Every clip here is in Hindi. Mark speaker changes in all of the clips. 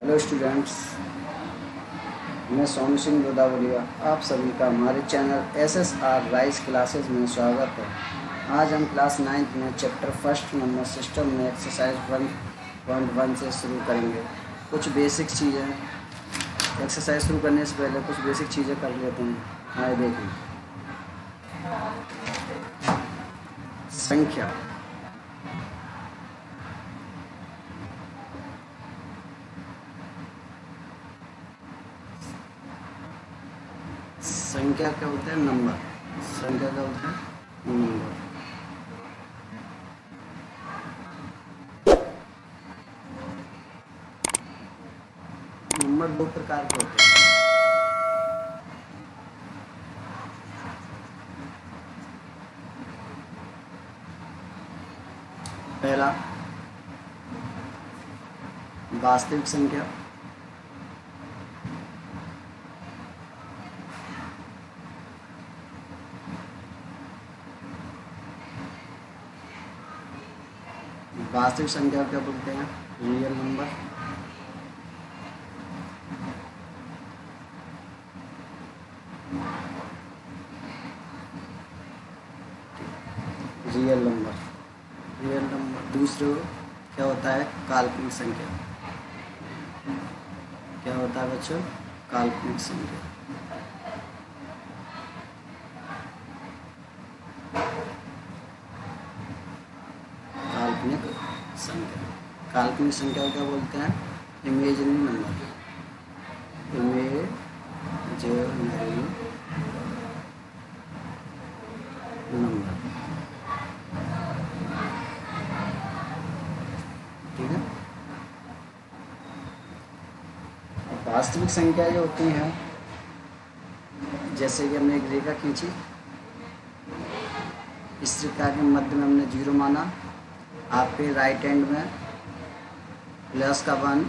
Speaker 1: हेलो स्टूडेंट्स, मैं सोनू सिंह गोदावरिया आप सभी का हमारे चैनल SSR राइस क्लासेस में स्वागत है। आज हम क्लास 9th में चैप्टर फर्स्ट नंबर सिस्टम में एक्सरसाइज 1.1 से शुरू करेंगे। कुछ बेसिक चीज़ें एक्सरसाइज शुरू करने से पहले कुछ बेसिक चीज़ें कर लेते हैं। आए देखें। संख्या संख्या क्या होता है? नंबर। संख्या क्या होता है? नंबर। नंबर दो प्रकार के होते हैं। पहला वास्तविक संख्या, वास्तविक संख्या क्या बोलते हैं? Real number. Real number. Real number. दूसरे क्या होता है? काल्पनिक संख्या। क्या होता है बच्चों? काल्पनिक संख्या। काल्पनिक संख्या। काल्पनिक संख्या को क्या बोलते हैं? Imaginary number. Imaginary number. ठीक है। वास्तविक संख्या जो होती हैं, जैसे कि हमने एक रेखा खींची, इस रेखा के मध्य में हमने 0 माना, आपके राइट हैंड में प्लस का 1,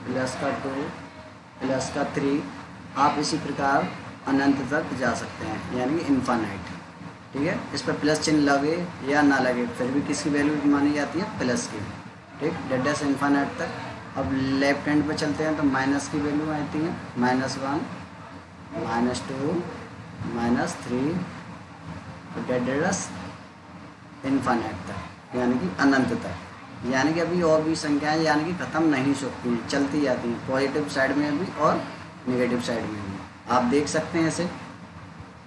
Speaker 1: प्लस का 2, प्लस का 3, आप इसी प्रकार अनंत तक जा सकते हैं, यानी कि इन्फानाइट। ठीक है। इस पर प्लस चिन्ह लगे या ना लगे, फिर भी किसकी वैल्यू मानी जाती है? प्लस की। ठीक, डेड से इन्फानाइट तक। अब लेफ्ट हैंड पे चलते हैं तो माइनस की वैल्यू आती है -1, -2, -3, डेडस इन्फानाइट तक, यानी कि अनंत तक। यानी कि अभी और भी संख्याएं यानी कि ख़त्म नहीं सकती हैं, चलती जाती हैं, पॉजिटिव साइड में भी और नेगेटिव साइड में भी। आप देख सकते हैं ऐसे,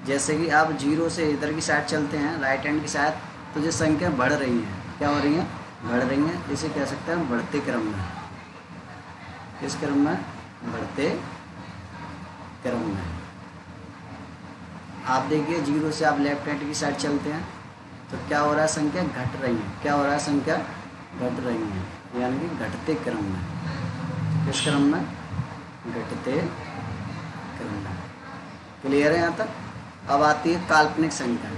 Speaker 1: जैसे कि आप 0 से इधर की साइड चलते हैं, राइट हैंड की साइड, तो जो संख्या बढ़ रही हैं, क्या हो रही हैं? बढ़ रही हैं। इसे कह सकते हैं बढ़ते क्रम में। किस क्रम में? बढ़ते क्रम में। आप देखिए 0 से आप लेफ्ट हैंड की साइड चलते हैं तो क्या हो रहा है? संख्या घट रही है। क्या हो रहा है? संख्या घट रही है, यानी कि घटते क्रम में। किस क्रम में? घटते क्रम में। क्लियर है यहाँ तक? अब आती है काल्पनिक संख्या।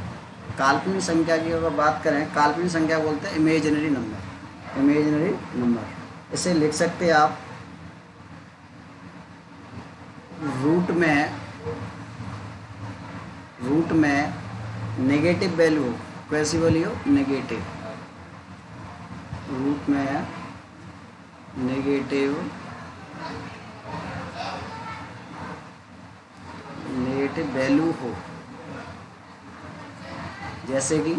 Speaker 1: काल्पनिक संख्या की अगर बात करें, काल्पनिक संख्या बोलते हैं इमेजिनरी नंबर। इमेजिनरी नंबर इसे लिख सकते हैं आप रूट में नेगेटिव वैल्यू हो। कैसी वैल्यू हो? नेगेटिव। रूट में नेगेटिव वैल्यू हो। जैसे कि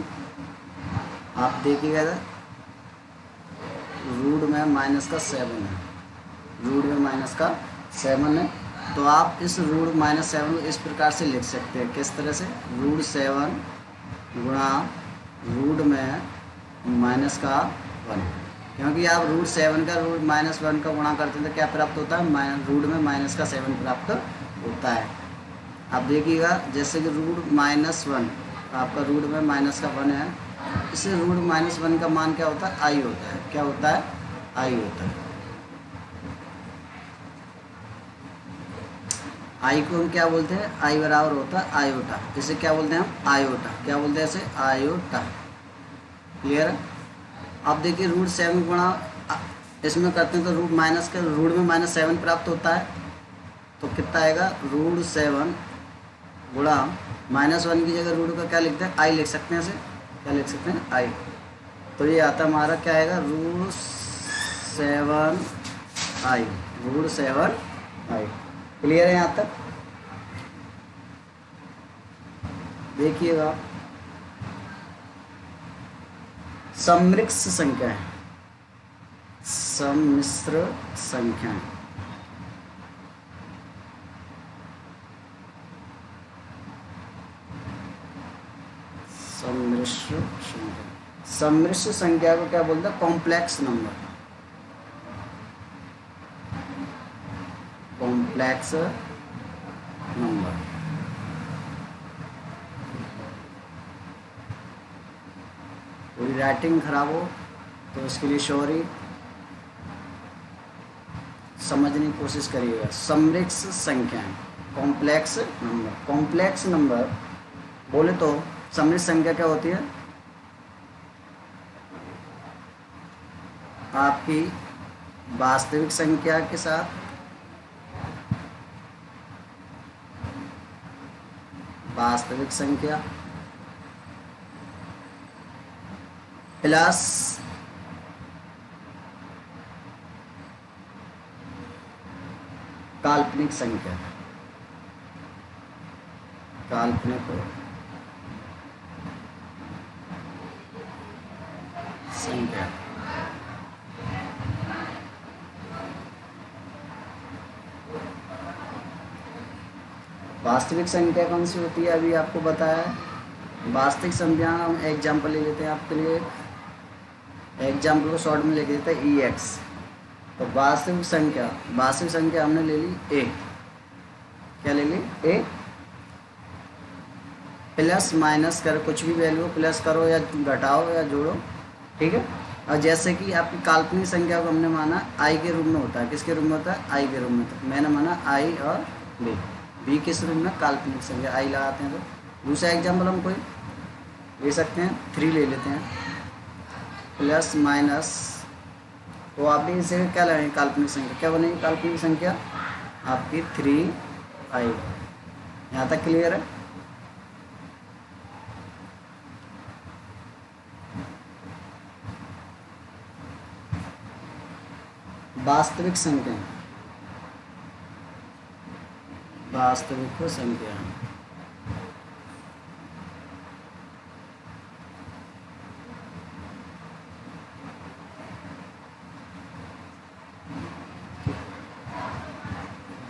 Speaker 1: आप देखिएगा रूट में -7 है, रूट में -7 है, तो आप इस रूट -7 को इस प्रकार से लिख सकते हैं। किस तरह से? √7 गुणा रूट में -1, क्योंकि आप √7 का √-1 का गुणा करते हैं तो क्या प्राप्त होता है? रूट में -7 प्राप्त होता है। आप देखिएगा जैसे कि √-1, आपका रूट में -1 है, इसे √-1 का मान क्या होता है? आई होता है। क्या होता है? आई होता है। आई को हम क्या बोलते हैं? आई बराबर होता है आयोटा। इसे क्या बोलते हैं हम? आयोटा। क्या बोलते हैं इसे? आयोटा। क्लियर है? अब देखिए √7 गुणा इसमें करते हैं तो रूट में -7 प्राप्त होता है, तो कितना आएगा? √7 गुणा -1 की जगह रूट का क्या लिखते हैं? आई लिख सकते हैं इसे। क्या लिख सकते हैं? आई। तो ये आता हमारा क्या आएगा? √7 आई, रूट 7 आई। क्लियर है यहाँ तक? देखिएगा, सम्मिश्र संख्याएं, सम्मिश्र संख्याएं, सम्मिश्र संख्या, सम्मिश्र संख्या को क्या बोलते हैं? Complex number, complex number. पूरी राइटिंग खराब हो तो इसके लिए सॉरी, समझने की कोशिश करिएगा। सम्मिश्र संख्याएं, कॉम्प्लेक्स नंबर। कॉम्प्लेक्स नंबर बोले तो सम्मिश्र संख्या क्या होती है? आपकी वास्तविक संख्या के साथ वास्तविक संख्या प्लस काल्पनिक संख्या, काल्पनिक संख्या। वास्तविक संख्या कौन सी होती है? अभी आपको बताया है। वास्तविक संख्या हम एग्जाम्पल ले लेते हैं आपके लिए, एग्जाम्पल को शॉर्ट में लिख देते हैं ई एक्स। तो वास्तविक संख्या हमने ले ली ए, क्या ले ली? ए। प्लस माइनस कर, कुछ भी वैल्यू प्लस करो या घटाओ या जोड़ो, ठीक है। और जैसे कि आपकी काल्पनिक संख्या को हमने माना आई के रूप में होता है। किसके रूप में होता है? आई के रूप में। तो मैंने माना आई और बी किस रूप में? काल्पनिक संख्या, आई लगाते हैं। तो दूसरा एग्जाम्पल हम कोई ले सकते हैं, 3 ले लेते हैं, प्लस माइनस, तो आप भी इसे क्या लगाएंगे? काल्पनिक संख्या। क्या बनेगी काल्पनिक संख्या? आपकी 3i। यहाँ तक क्लियर है? वास्तविक संख्या, वास्तविक संख्या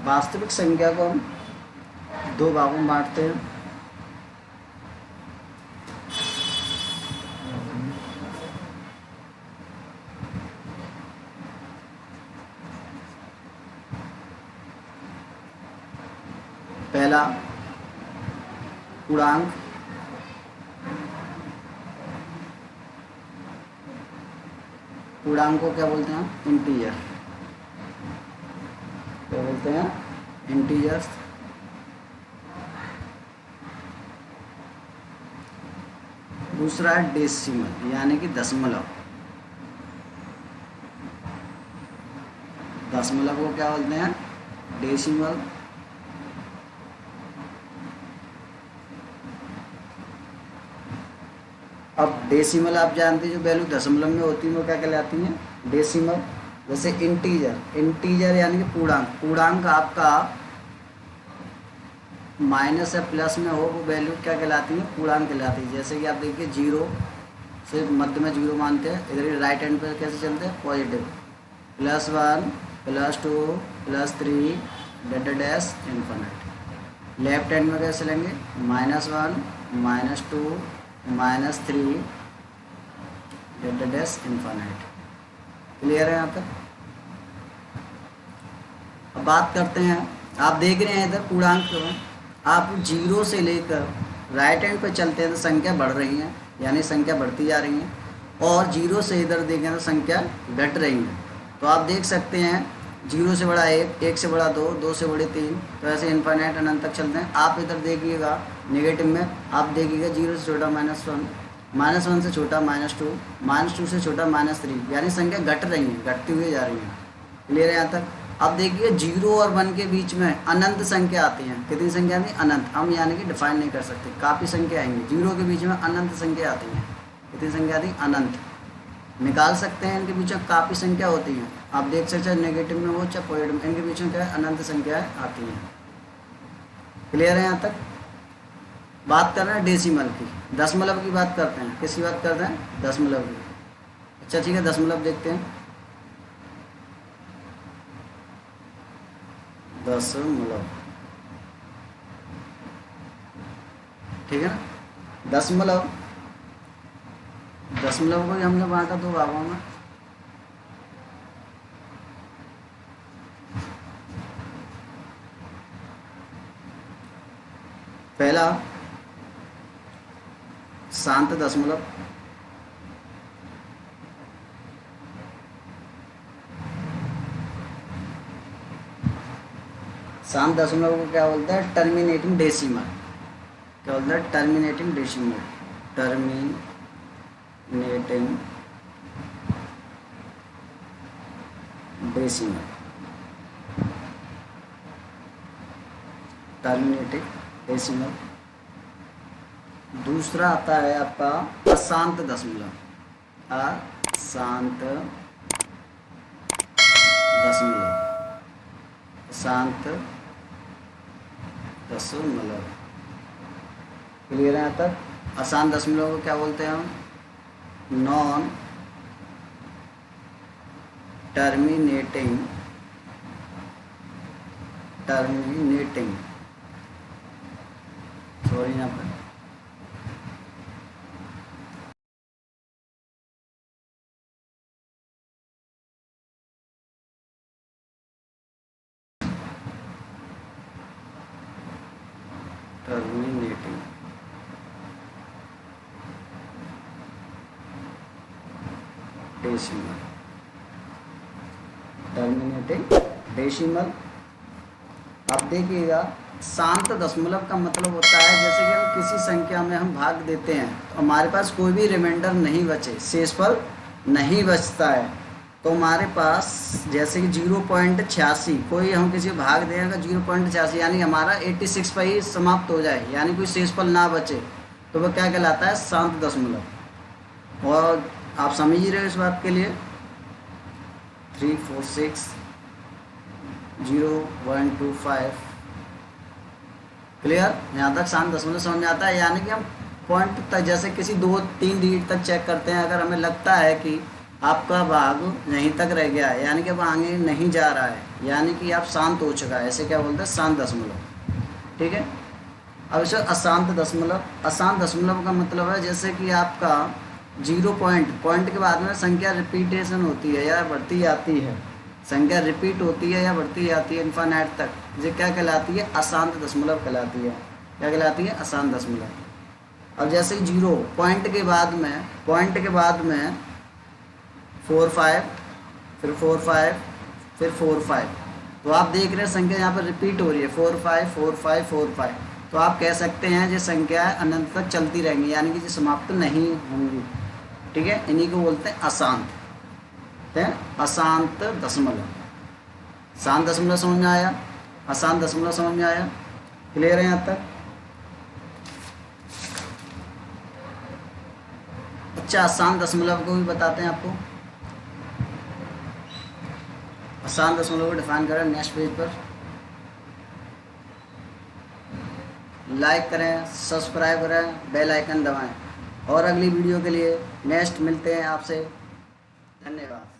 Speaker 1: वास्तविक संख्या को हम 2 भागों में बांटते हैं। पहला पूर्णांक, पूर्णांक को क्या बोलते हैं? इंटीजर, क्या बोलते हैं? इंटीजर्स। दूसरा है डेसिमल, यानी कि दशमलव। दशमलव को क्या बोलते हैं? डेसिमल। अब डेसिमल आप जानते हैं, जो वैल्यू दशमलव में होती है वो क्या कहलाती हैं? डेसिमल। जैसे इंटीजर, इंटीजर यानी कि पूर्णांक। पूर्णांक आपका माइनस या प्लस में हो, वो वैल्यू क्या कहलाती है? पूर्णांक कहलाती है। जैसे कि आप देखिए 0 से मध्य में 0 मानते हैं, इधर राइट हैंड पर कैसे चलते हैं? Positive, +1 +2 +3 dash infinite. Left hand में कैसे लेंगे? -1 -2 -3 डैश इन्फिनिट। क्लियर है यहाँ तक? अब बात करते हैं, आप देख रहे हैं इधर पूर्णांक, आप 0 से लेकर राइट हैंड पर चलते हैं तो संख्या बढ़ रही है, यानी संख्या बढ़ती जा रही है, और 0 से इधर देखें तो संख्या घट रही है। तो आप देख सकते हैं 0 से बड़ा 1, 1 से बड़ा 2, 2 से बड़े 3, तो ऐसे इन्फिनिट अनंत तक चलते हैं। आप इधर देखिएगा नेगेटिव में, आप देखिएगा 0 से छोटा -1, -1 से छोटा -2, -2 से छोटा -3, यानी संख्या घट रही है, घटती हुई जा रही है। क्लियर है यहाँ तक? अब देखिए 0 और 1 के बीच में अनंत संख्या आती है। कितनी संख्या आती है? अनंत। हम यानी कि डिफाइन नहीं कर सकते, काफ़ी संख्या आएंगी। 0 के बीच में अनंत संख्या आती है। कितनी संख्या आती है? अनंत। निकाल सकते हैं इनके बीच में काफ़ी संख्या होती है। आप देख सकते हैं नेगेटिव में हो चाहे पॉजिटिव में, इनके बीच में क्या है, अनंत संख्याएं आती हैं। क्लियर है यहाँ तक? बात कर रहे हैं डेसिमल की, दशमलव की बात करते हैं। किसकी बात करते हैं? दशमलव की। अच्छा ठीक है, दशमलव देखते हैं। दशमलव, ठीक है ना। दशमलव, दशमलव को ही हमने बांटा दो भागों में। पहला शांत दशमलव, शांत दशमलव को क्या बोलते हैं? Terminating decimal. क्या बोलते हैं? Terminating decimal. Terminating decimal, terminating decimal. दूसरा आता है आपका अशांत दशमलव। अशांत दशमलव, अशांत दशमलव। क्लियर है यहाँ तक? अशांत दशमलव को क्या बोलते हैं हम? नॉन टर्मिनेटिंग, टर्मिनेटिंग, सॉरी यहाँ पर टर्मिनेटिंग डेसिमल, टर्मिनेटिंग डेसिमल। आप देखिएगा शांत दशमलव का मतलब होता है जैसे कि हम किसी संख्या में हम भाग देते हैं तो हमारे पास कोई भी रिमाइंडर नहीं बचे, शेषफल नहीं बचता है। तो हमारे पास जैसे कि 0.86, कोई हम किसी को भाग देंगे 0.86 यानी हमारा 86 पर ही समाप्त हो जाए, यानी कोई शेषफल ना बचे, तो वह क्या कहलाता है? शांत दशमलव। और आप समझ ही रहे हो इस बात के लिए 3, 4, 6, 0, 1, 2, 5। क्लियर? यहाँ तक शांत दशमलव समझ में आता है। यानी कि हम पॉइंट तक जैसे किसी 2-3 डिजिट तक चेक करते हैं, अगर हमें लगता है कि आपका भाग यहीं तक रह गया है, यानी कि अब आगे नहीं जा रहा है, यानी कि आप शांत हो चुका है, ऐसे क्या बोलते हैं? शांत दशमलव। ठीक है। अब इसे अशांत दशमलव, अशांत दशमलव का मतलब है जैसे कि आपका 0 पॉइंट के बाद में संख्या रिपीटेशन होती है या बढ़ती आती है, संख्या रिपीट होती है या बढ़ती आती है इन्फानाइट तक, ये क्या कहलाती है? अशांत दशमलव कहलाती है। क्या कहलाती है? अशांत दशमलव। अब जैसे 0 पॉइंट के बाद में 4, 5, फिर 4, 5, फिर 4, 5, तो आप देख रहे हैं संख्या यहाँ पर रिपीट हो रही है 4, 5, 4, 5, 4, 5। तो आप कह सकते हैं ये संख्या अनंत तक चलती रहेंगी, यानी कि ये समाप्त नहीं होंगी। ठीक है, इन्हीं को बोलते हैं अशांत, अशांत दशमलव। शांत दशमलव समझ में आया, अशांत दशमलव समझ में आया? क्लियर है यहाँ तक? अच्छा, अशांत दशमलव को भी बताते हैं आपको। अशांत दशमलव को डिफाइन करें नेक्स्ट पेज पर। लाइक करें, सब्सक्राइब करें, बेल आइकन दबाएं और अगली वीडियो के लिए नेक्स्ट मिलते हैं आपसे। धन्यवाद।